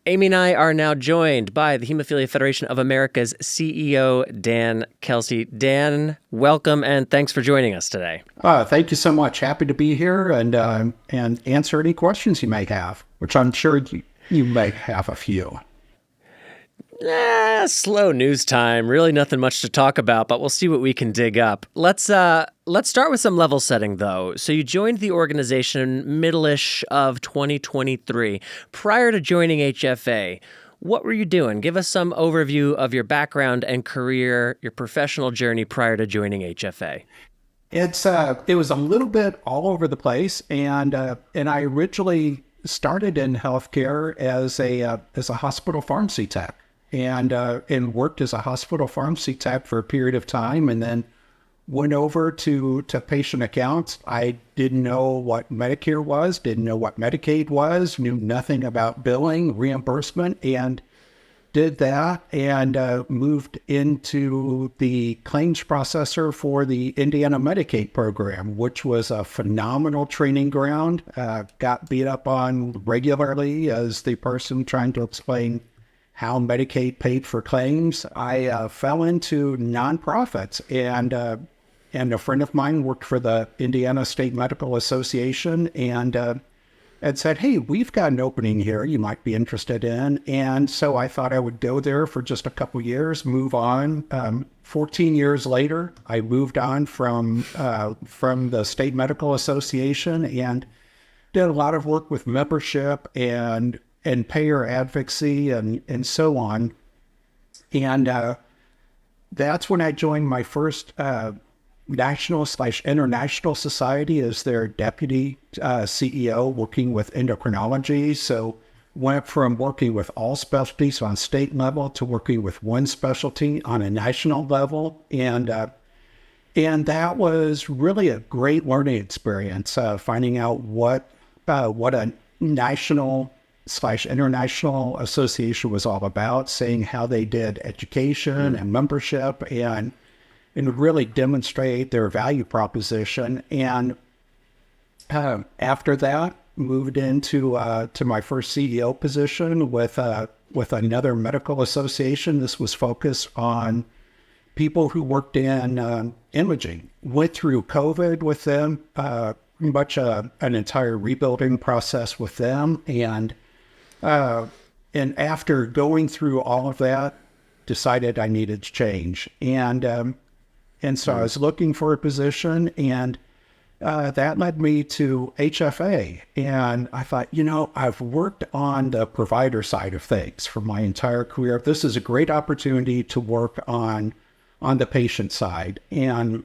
Amy and I are now joined by the Hemophilia Federation of America's CEO, Dan Kelsey. Dan, welcome and thanks for joining us today. Thank you so much. Happy to be here and answer any questions you may have, which I'm sure you may have a few. Slow news time. Really nothing much to talk about, but we'll see what we can dig up. Let's start with some level setting, though. So you joined the organization middle-ish of 2023. Prior to joining HFA, what were you doing? Give us some overview of your background and career, your professional journey prior to joining HFA. It was a little bit all over the place, and I originally started in healthcare as a hospital pharmacy tech. And worked as a hospital pharmacy tech for a period of time, and then went over to patient accounts. I didn't know what Medicare was, didn't know what Medicaid was, knew nothing about billing, reimbursement, and did that and moved into the claims processor for the Indiana Medicaid program, which was a phenomenal training ground. Got beat up on regularly as the person trying to explain how Medicaid paid for claims. I fell into nonprofits, and a friend of mine worked for the Indiana State Medical Association and said, "Hey, we've got an opening here you might be interested in." And so I thought I would go there for just a couple years, move on. 14 years later, I moved on from the State Medical Association and did a lot of work with membership and payer advocacy and so on. And that's when I joined my first national/international society as their deputy CEO, working with endocrinology. So went from working with all specialties on state level to working with one specialty on a national level. And that was really a great learning experience, finding out what a national/international association was all about, seeing how they did education and membership and really demonstrate their value proposition. And after that, moved into to my first CEO position with another medical association. This was focused on people who worked in imaging. Went through COVID with them, an entire rebuilding process with them, and after going through all of that, decided I needed to change. And so I was looking for a position, and that led me to HFA. And I thought, I've worked on the provider side of things for my entire career. This is a great opportunity to work on the patient side and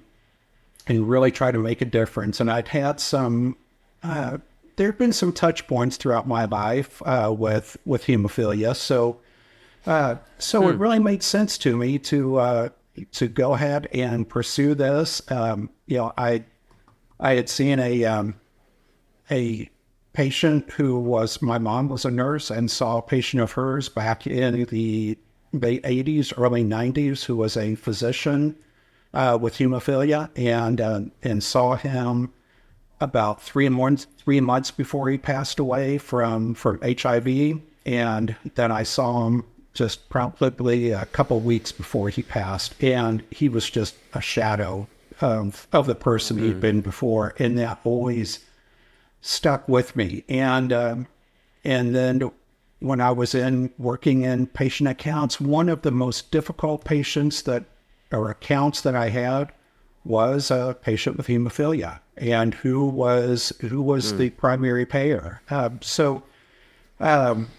really try to make a difference. And I'd had there have been some touch points throughout my life with hemophilia, so it really made sense to me to go ahead and pursue this. I had seen a patient my mom was a nurse, and saw a patient of hers back in the late 80s, early 90s, who was a physician with hemophilia, and saw him about 3 months before he passed away from HIV. And then I saw him just probably a couple weeks before he passed. And he was just a shadow of the person he'd been before. And that always stuck with me. And then when I was working in patient accounts, one of the most difficult accounts that I had was a patient with hemophilia, and who was the primary payer. And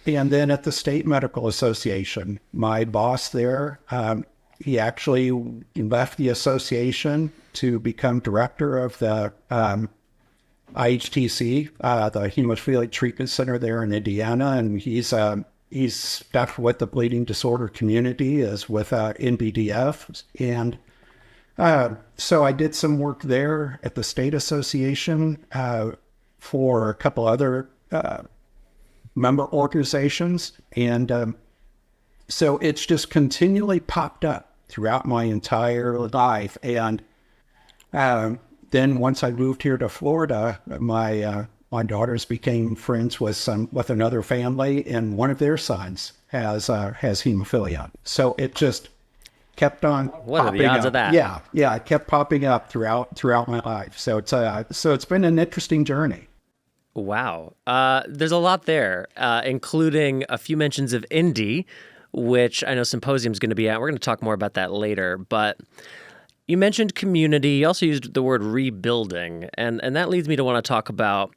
then at the State Medical Association, my boss there, he actually left the association to become director of the IHTC, the Hemophilia Treatment Center there in Indiana, and he's stuck with the bleeding disorder community as with NBDF. And so I did some work there at the state association for a couple other member organizations. And so it's just continually popped up throughout my entire life. And then once I moved here to Florida, my my daughters became friends with another family, and one of their sons has hemophilia. So it just kept on What are the popping odds up. of that? Yeah, it kept popping up throughout my life. So it's been an interesting journey. Wow. There's a lot there, including a few mentions of indie, which I know Symposium's going to be at. We're going to talk more about that later. But you mentioned community. You also used the word rebuilding. And that leads me to want to talk about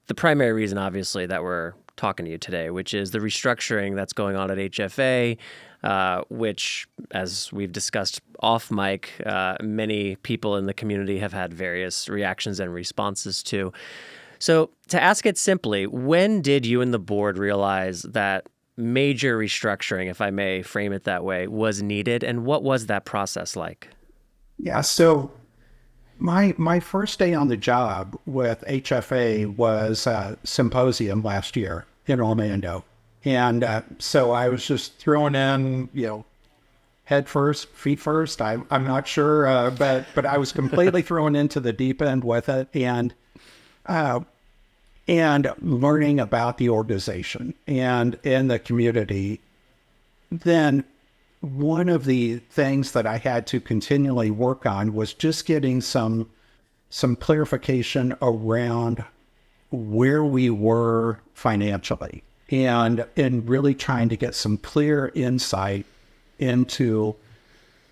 the primary reason, obviously, that we're talking to you today, which is the restructuring that's going on at HFA, which, as we've discussed off mic, many people in the community have had various reactions and responses to. So to ask it simply, when did you and the board realize that major restructuring, if I may frame it that way, was needed? And what was that process like? Yeah, so my first day on the job with HFA was Symposium last year in Orlando. And so I was just throwing in, head first, feet first. I'm not sure, but I was completely thrown into the deep end with it. And learning about the organization and in the community. Then one of the things that I had to continually work on was just getting some clarification around where we were financially, and really trying to get some clear insight into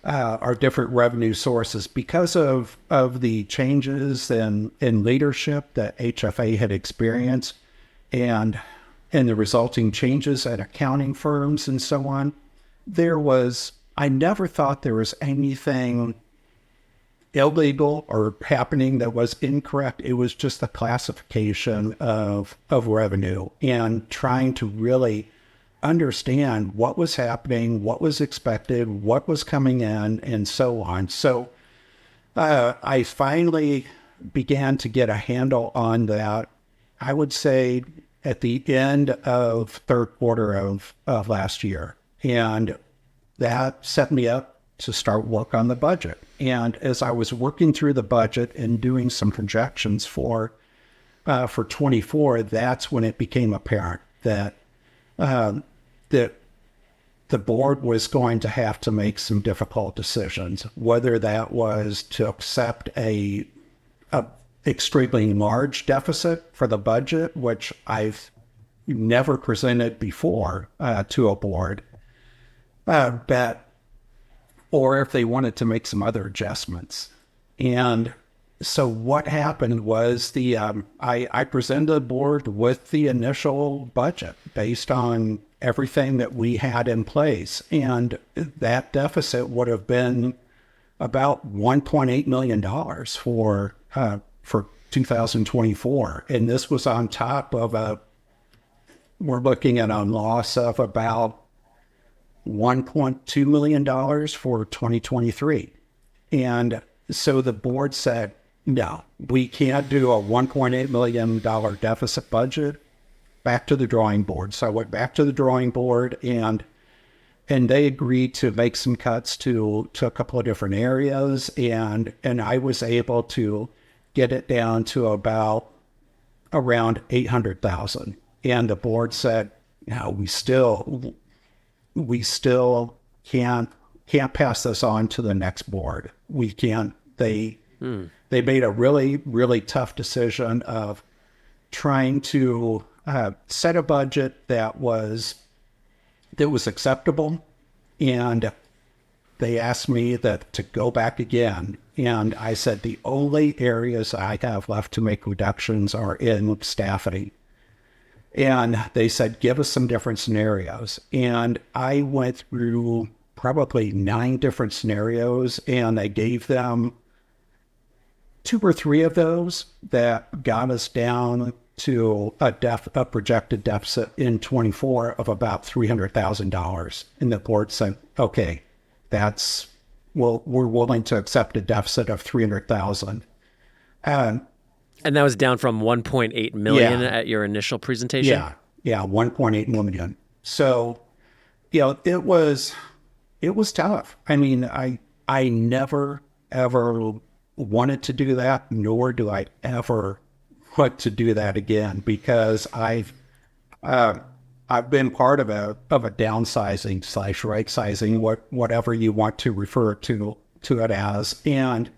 our different revenue sources because of the changes in leadership that HFA had experienced, and the resulting changes at accounting firms and so on. I never thought there was anything illegal or happening that was incorrect. It was just the classification of revenue and trying to really understand what was happening, what was expected, what was coming in, and so on. So I finally began to get a handle on that, I would say, at the end of third quarter of last year. And that set me up to start work on the budget. And as I was working through the budget and doing some projections for 24, that's when it became apparent that that the board was going to have to make some difficult decisions, whether that was to accept a extremely large deficit for the budget, which I've never presented before to a board, or if they wanted to make some other adjustments. And so what happened was I presented the board with the initial budget based on everything that we had in place. And that deficit would have been about $1.8 million for 2024. And this was on top of we're looking at a loss of about $1.2 million for 2023. And so the board said, no, we can't do a $1.8 million deficit budget. Back to the drawing board. So I went back to the drawing board, and they agreed to make some cuts to a couple of different areas, and I was able to get it down to about around $800,000. And the board said, no, we still can't pass this on to the next board. We can't. They made a really, really tough decision of trying to set a budget that was acceptable, and they asked me to go back again. And I said, the only areas I have left to make reductions are in staffing. And they said, give us some different scenarios. And I went through probably 9 different scenarios, and I gave them 2 or 3 of those that got us down to a projected deficit in 24 of about $300,000. And the board said, okay, we're willing to accept a deficit of $300,000. And that was down from 1.8 million at your initial presentation? Yeah, 1.8 million. So, it was tough. I mean, I never, ever wanted to do that, nor do I ever want to do that again, because I've been part of a downsizing / right sizing, whatever you want to refer to it as, and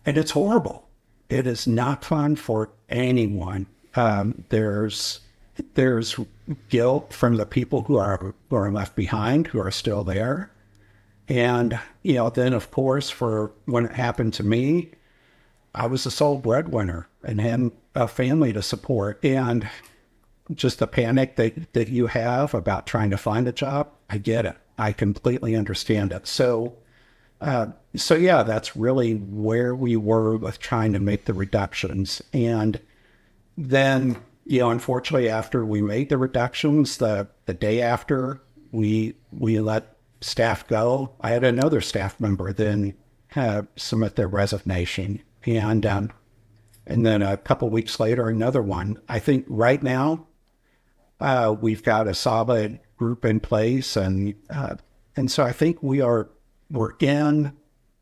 it's horrible. It is not fun for anyone. There's guilt from the people who are left behind, who are still there, and then of course, for when it happened to me, I was the sole breadwinner and had a family to support, and just the panic that you have about trying to find a job, I get it. I completely understand it. So yeah, that's really where we were with trying to make the reductions. And then, unfortunately, after we made the reductions, the day after we let staff go, I had another staff member then submit their resignation. And then a couple weeks later, another one. I think right now, we've got a solid group in place, and so I think we're in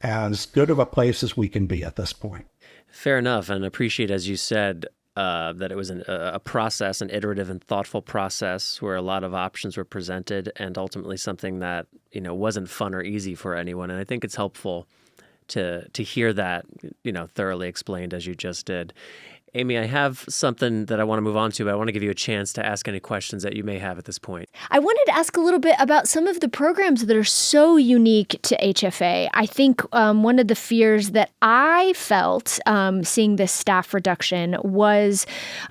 as good of a place as we can be at this point. Fair enough, and appreciate, as you said, that it was a process, an iterative and thoughtful process where a lot of options were presented, and ultimately something that wasn't fun or easy for anyone. And I think it's helpful to hear that thoroughly explained as you just did. Amy, I have something that I want to move on to, but I want to give you a chance to ask any questions that you may have at this point. I wanted to ask a little bit about some of the programs that are so unique to HFA. I think one of the fears that I felt seeing this staff reduction was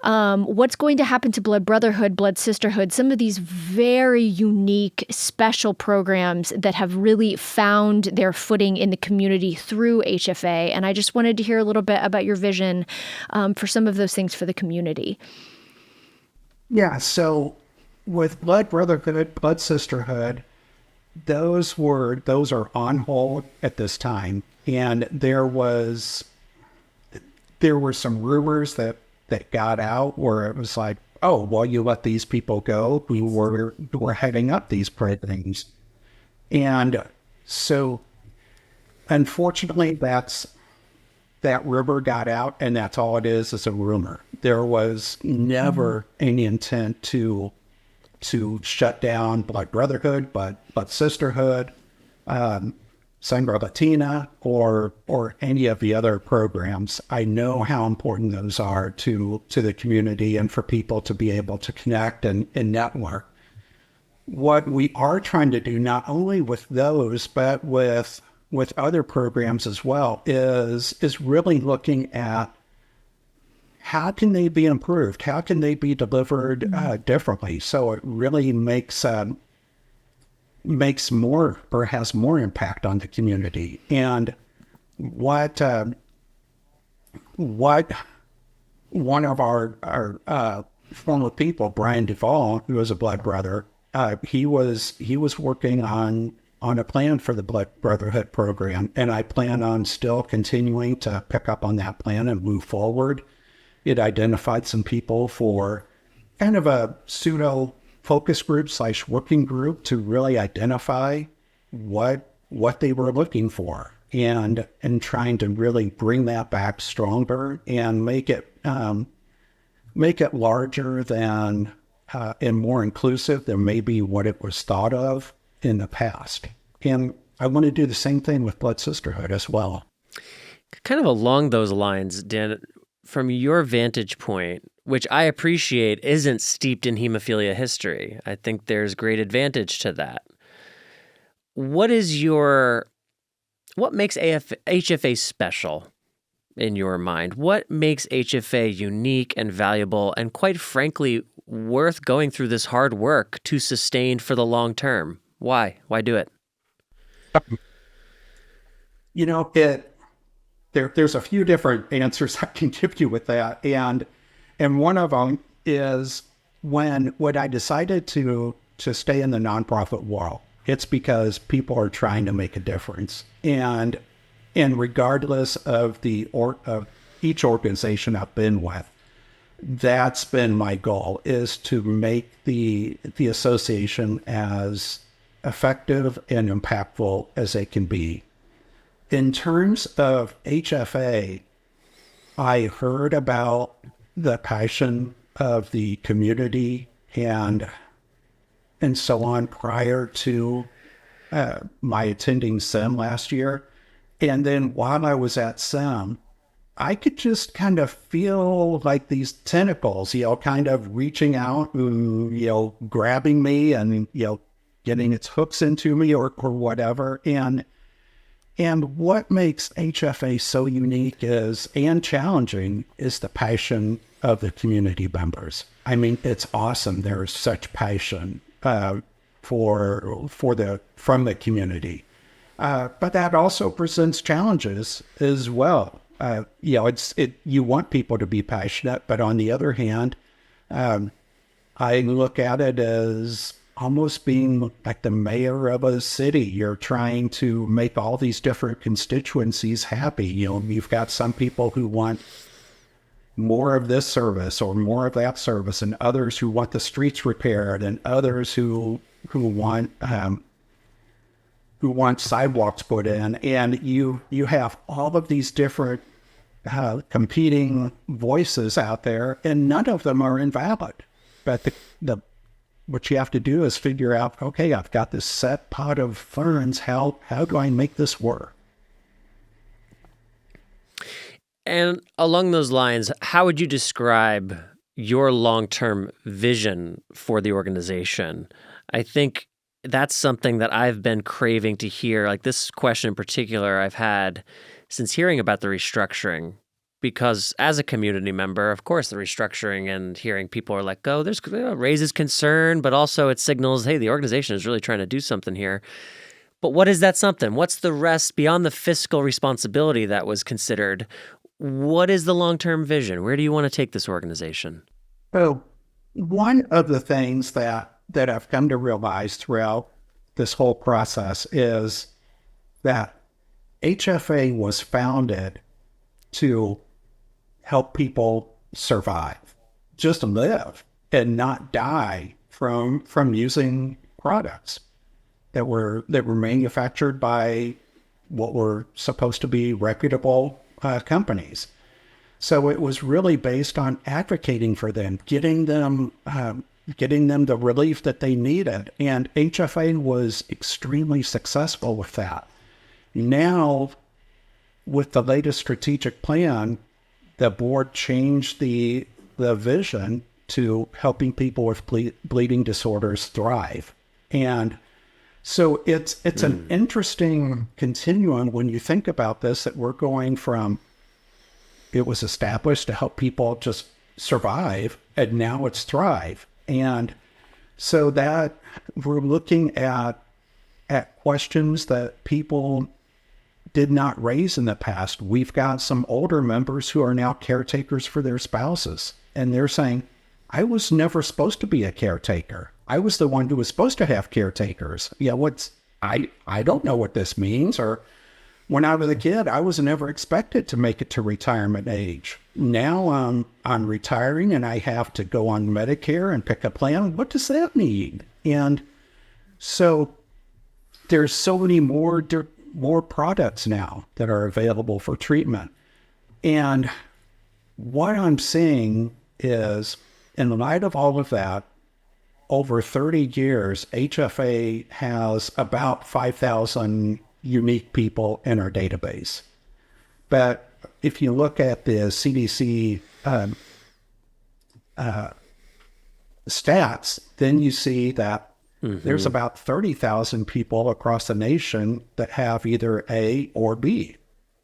what's going to happen to Blood Brotherhood, Blood Sisterhood, some of these very unique, special programs that have really found their footing in the community through HFA. And I just wanted to hear a little bit about your vision for some of those things for the community. Yeah, so with Blood Brotherhood, Blood Sisterhood, those are on hold at this time. And there were some rumors that got out where it was like, oh, well, you let these people go who were heading up these things. And so unfortunately, that rumor got out, and that's all it is a rumor. There was never any intent to shut down Blood Brotherhood, Blood Sisterhood, Sangre Latina, or any of the other programs. I know how important those are to the community and for people to be able to connect and network. What we are trying to do, not only with those, but with other programs as well, is really looking at how can they be improved? How can they be delivered differently? So it really makes more, or has more impact on the community. And what one of our former people, Brian Duvall, who was a blood brother, he was working on a plan for the Blood Brotherhood program, and I plan on still continuing to pick up on that plan and move forward. It identified some people for kind of a pseudo focus group / working group to really identify what they were looking for, and trying to really bring that back stronger and make it larger than and more inclusive than maybe what it was thought of in the past. And I want to do the same thing with Blood Sisterhood as well. Kind of along those lines, Dan, from your vantage point, which I appreciate isn't steeped in hemophilia history, I think there's great advantage to that. What makes HFA special in your mind? What makes HFA unique and valuable and, quite frankly, worth going through this hard work to sustain for the long term? Why? Why do it? There's a few different answers I can give you with that. And one of them is when I decided to stay in the nonprofit world, it's because people are trying to make a difference. And regardless of of each organization I've been with, that's been my goal, is to make the association as effective and impactful as they can be. In terms of HFA, I heard about the passion of the community and so on prior to my attending SIM last year. And then while I was at SIM, I could just kind of feel like these tentacles, kind of reaching out, grabbing me and, getting its hooks into me or whatever. And what makes HFA so unique and challenging is the passion of the community members. I mean, it's awesome. There's such passion from the community. But that also presents challenges as well. You want people to be passionate, but on the other hand, I look at it as almost being like the mayor of a city. You're trying to make all these different constituencies happy. You've got some people who want more of this service or more of that service, and others who want the streets repaired, and others who want sidewalks put in. And you have all of these different competing voices out there, and none of them are invalid. But what you have to do is figure out, okay, I've got this set pot of funds. How do I make this work? And along those lines, how would you describe your long-term vision for the organization? I think that's something that I've been craving to hear. Like this question in particular, I've had since hearing about the restructuring, because as a community member, of course, the restructuring and hearing people are like, oh, there's raises concern, but also it signals, hey, the organization is really trying to do something here. But what is that something? What's the rest beyond the fiscal responsibility that was considered? What is the long-term vision? Where do you want to take this organization? Well, one of the things that I've come to realize throughout this whole process is that HFA was founded to help people survive, just live and not die from using products that were manufactured by what were supposed to be reputable companies. So it was really based on advocating for them, getting them the relief that they needed. And HFA was extremely successful with that. Now, with the latest strategic plan, the board changed the vision to helping people with bleeding disorders thrive. And so it's an interesting continuum when you think about this, that we're going from, it was established to help people just survive, and now it's thrive. And so that we're looking at questions that people did not raise in the past. We've got some older members who are now caretakers for their spouses, and they're saying, I was never supposed to be a caretaker. I was the one who was supposed to have caretakers. I don't know what this means. Or when I was a kid, I was never expected to make it to retirement age. Now I'm retiring and I have to go on Medicare and pick a plan. What does that mean? And so there's so many more products now that are available for treatment. And what I'm seeing is, in light of all of that, over 30 years, HFA has about 5,000 unique people in our database. But if you look at the CDC stats, then you see that there's about 30,000 people across the nation that have either A or B.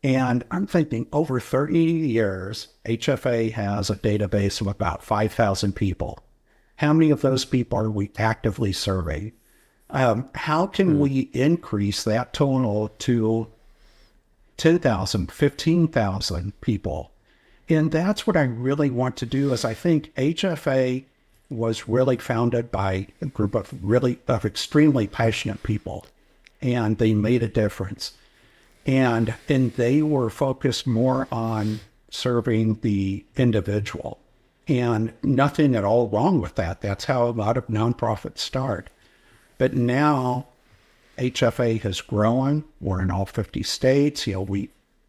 And I'm thinking, over 30 years, HFA has a database of about 5,000 people. How many of those people are we actively serving? How can we increase that total to 10,000, 15,000 people? And that's what I really want to do. Is I think HFA was really founded by a group of extremely passionate people, and they made a difference. And they were focused more on serving the individual, and nothing at all wrong with that. That's how a lot of nonprofits start. But now HFA has grown. We're in all 50 states.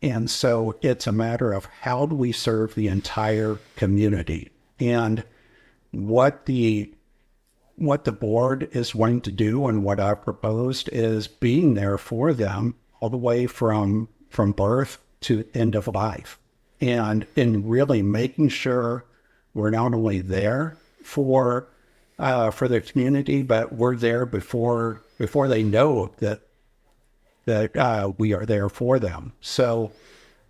And so it's a matter of how do we serve the entire community, and what the board is wanting to do and what I've proposed is being there for them all the way from birth to end of life, and in really making sure we're not only there for the community, but we're there before they know that we are there for them. So,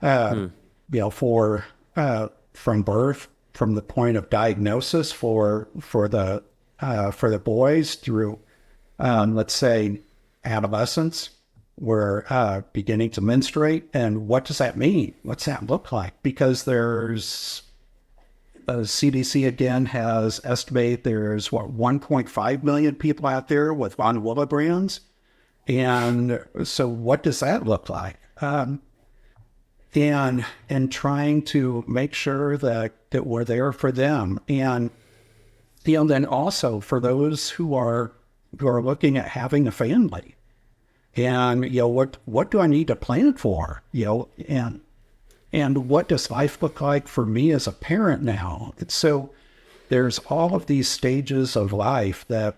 for from birth, from the point of diagnosis for the boys through, let's say, adolescence, we're beginning to menstruate, and what does that mean? What's that look like? Because there's CDC again has estimated there's 1.5 million people out there with von Willebrand's. And so what does that look like? And trying to make sure that we're there for them. And, then also for those who are looking at having a family. And, what do I need to plan for? And what does life look like for me as a parent now? So there's all of these stages of life that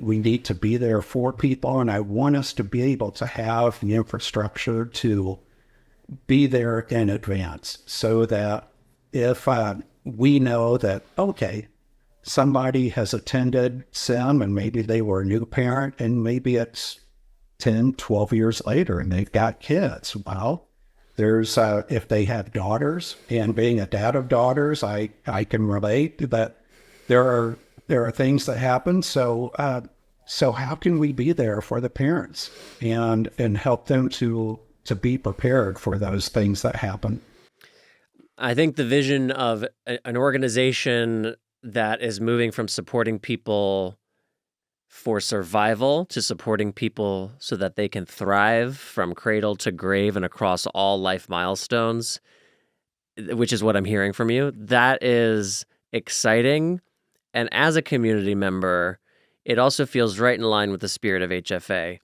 we need to be there for people, and I want us to be able to have the infrastructure to be there in advance, so that if we know that, okay, somebody has attended SIM and maybe they were a new parent and maybe it's 10, 12 years later and they've got kids. Well, there's, if they have daughters, and being a dad of daughters, I can relate that there are things that happen. So how can we be there for the parents and help them to be prepared for those things that happen? I think the vision of an organization that is moving from supporting people for survival to supporting people so that they can thrive from cradle to grave and across all life milestones, which is what I'm hearing from you, that is exciting. And as a community member, it also feels right in line with the spirit of HFA,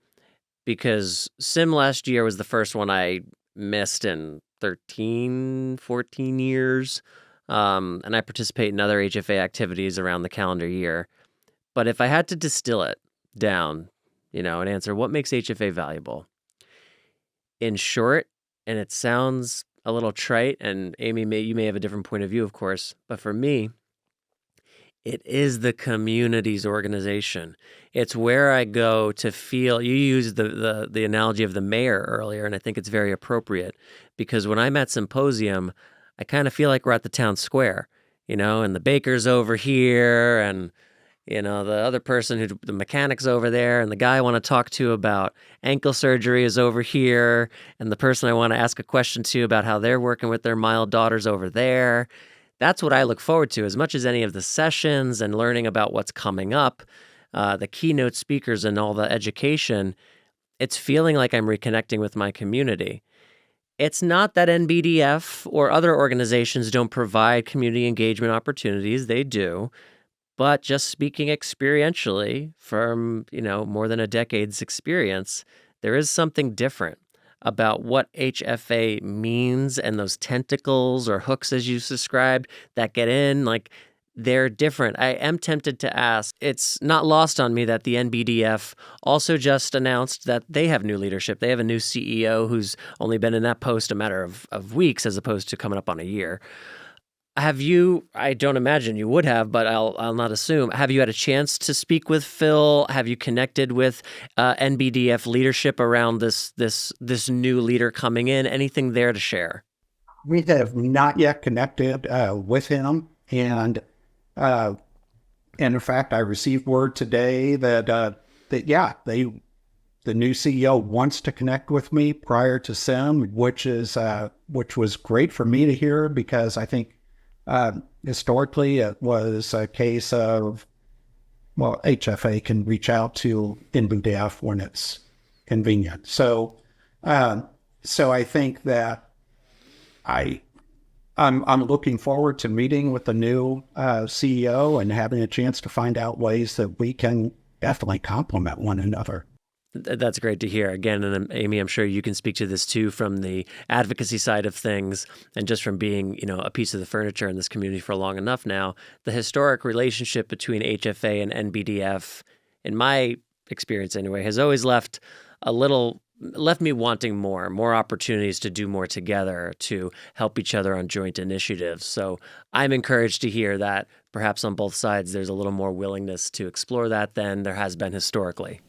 because SIM last year was the first one I missed in 13, 14 years. And I participate in other HFA activities around the calendar year. But if I had to distill it down, and answer what makes HFA valuable, in short, and it sounds a little trite, and Amy, you may have a different point of view, of course, but for me, it is the community's organization. It's where I go to feel. You used the analogy of the mayor earlier, and I think it's very appropriate, because when I'm at symposium, I kind of feel like we're at the town square, and the baker's over here, and the other person the mechanic's over there, and the guy I want to talk to about ankle surgery is over here, and the person I want to ask a question to about how they're working with their mild daughter's over there. That's what I look forward to as much as any of the sessions and learning about what's coming up, the keynote speakers and all the education. It's feeling like I'm reconnecting with my community. It's not that NBDF or other organizations don't provide community engagement opportunities. They do. But just speaking experientially from, more than a decade's experience, there is something different about what HFA means, and those tentacles or hooks, as you described, that get in, they're different. I am tempted to ask, it's not lost on me that the NBDF also just announced that they have new leadership. They have a new CEO who's only been in that post a matter of weeks as opposed to coming up on a year. Have you, I don't imagine you would have, but I'll not assume, have you had a chance to speak with Phil? Have you connected with NBDF leadership around this new leader coming in? Anything there to share? We have not yet connected with him. And in fact, I received word today that the new CEO wants to connect with me prior to SIM, which was great for me to hear, because I think historically it was a case of, HFA can reach out to NBDF when it's convenient. So I think that I'm looking forward to meeting with the new CEO and having a chance to find out ways that we can definitely complement one another. That's great to hear. Again, and Amy, I'm sure you can speak to this too from the advocacy side of things and just from being, a piece of the furniture in this community for long enough now. The historic relationship between HFA and NBDF, in my experience anyway, has always left me wanting more opportunities to do more together to help each other on joint initiatives. So I'm encouraged to hear that perhaps on both sides there's a little more willingness to explore that than there has been historically.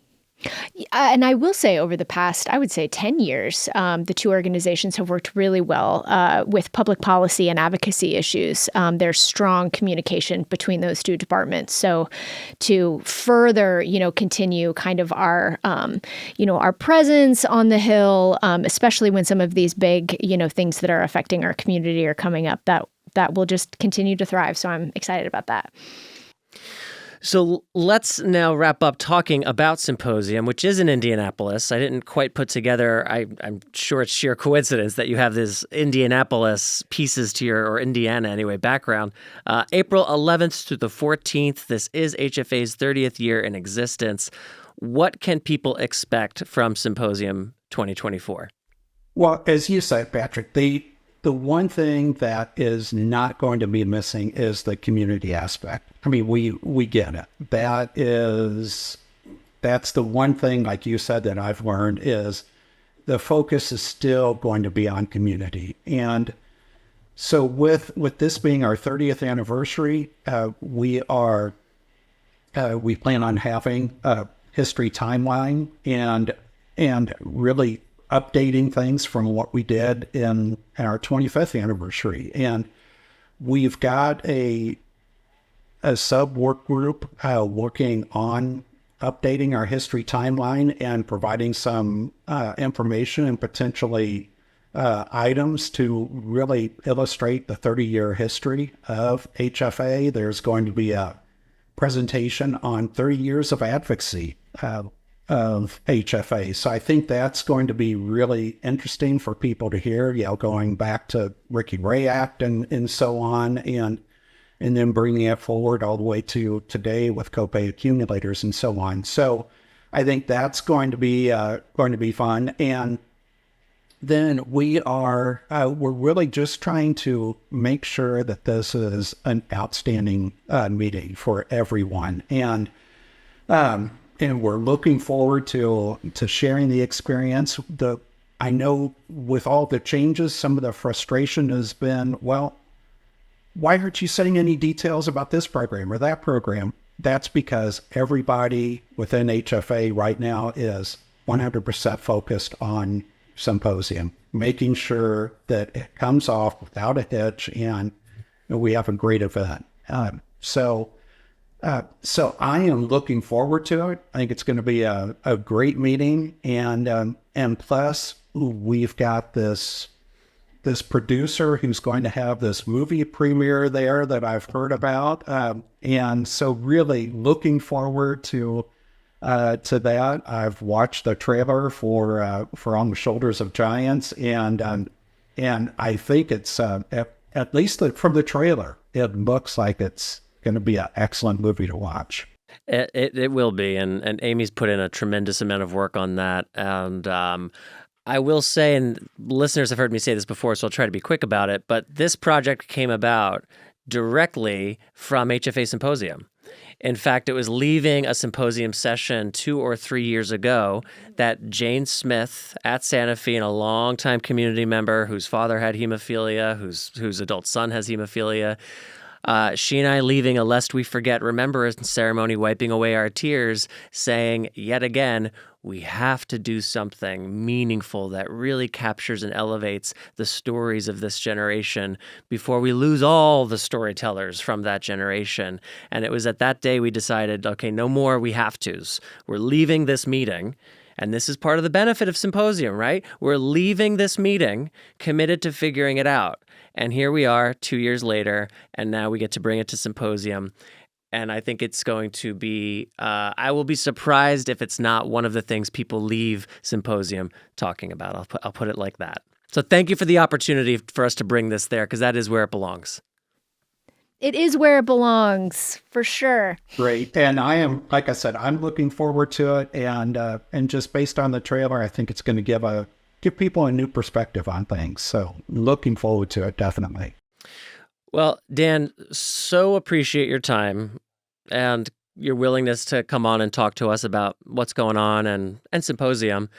And I will say over the past, I would say 10 years, the two organizations have worked really well with public policy and advocacy issues. There's strong communication between those two departments. So to further, continue kind of our presence on the Hill, especially when some of these big, things that are affecting our community are coming up, that will just continue to thrive. So I'm excited about that. So let's now wrap up talking about Symposium, which is in Indianapolis. I didn't quite put together, I'm sure it's sheer coincidence that you have this Indianapolis pieces to or Indiana anyway, background. April 11th to the 14th, this is HFA's 30th year in existence. What can people expect from Symposium 2024? Well, as you said, Patrick, the one thing that is not going to be missing is the community aspect. I mean, we get it. That's the one thing, like you said, that I've learned is the focus is still going to be on community. And so with this being our 30th anniversary, we plan on having a history timeline and really updating things from what we did in our 25th anniversary. And we've got a sub work group working on updating our history timeline and providing some information and potentially items to really illustrate the 30-year history of HFA. There's going to be a presentation on 30 years of advocacy of HFA. So I think that's going to be really interesting for people to hear, going back to Ricky Ray Act and so on, and then bringing it forward all the way to today with copay accumulators and so on. So I think that's going to be fun. And then we're really just trying to make sure that this is an outstanding meeting for everyone. And we're looking forward to sharing the experience. I know with all the changes, some of the frustration has been, well, why aren't you saying any details about this program or that program? That's because everybody within HFA right now is 100% focused on Symposium, making sure that it comes off without a hitch and we have a great event. So I am looking forward to it. I think it's going to be a great meeting, and plus we've got this producer who's going to have this movie premiere there that I've heard about, and so really looking forward to that. I've watched the trailer for On the Shoulders of Giants, and I think it's at least from the trailer, it looks like it's going to be an excellent movie to watch. It will be, and Amy's put in a tremendous amount of work on that. And I will say, and listeners have heard me say this before, so I'll try to be quick about it, but this project came about directly from HFA Symposium. In fact, it was leaving a symposium session 2 or 3 years ago that Jane Smith at Santa Fe, and a longtime community member whose father had hemophilia, whose adult son has hemophilia, she and I leaving a Lest We Forget Remembrance ceremony, wiping away our tears, saying, yet again, we have to do something meaningful that really captures and elevates the stories of this generation before we lose all the storytellers from that generation. And it was at that day we decided, okay, no more we have tos. We're leaving this meeting. And this is part of the benefit of Symposium, right? We're leaving this meeting committed to figuring it out. And here we are 2 years later, and now we get to bring it to Symposium. And I think it's going to be, I will be surprised if it's not one of the things people leave Symposium talking about. I'll put it like that. So thank you for the opportunity for us to bring this there, because that is where it belongs. It is where it belongs, for sure. Great. And I am, like I said, I'm looking forward to it. And just based on the trailer, I think it's going to give people a new perspective on things. So looking forward to it, definitely. Well, Dan, so appreciate your time and your willingness to come on and talk to us about what's going on and Symposium.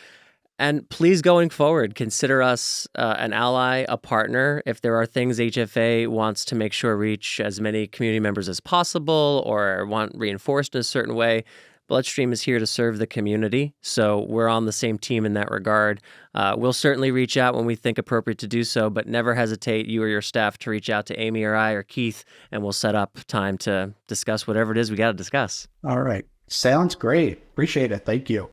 And please, going forward, consider us an ally, a partner. If there are things HFA wants to make sure reach as many community members as possible or want reinforced in a certain way, Bloodstream is here to serve the community. So we're on the same team in that regard. We'll certainly reach out when we think appropriate to do so, but never hesitate, you or your staff, to reach out to Amy or I or Keith, and we'll set up time to discuss whatever it is we got to discuss. All right. Sounds great. Appreciate it. Thank you.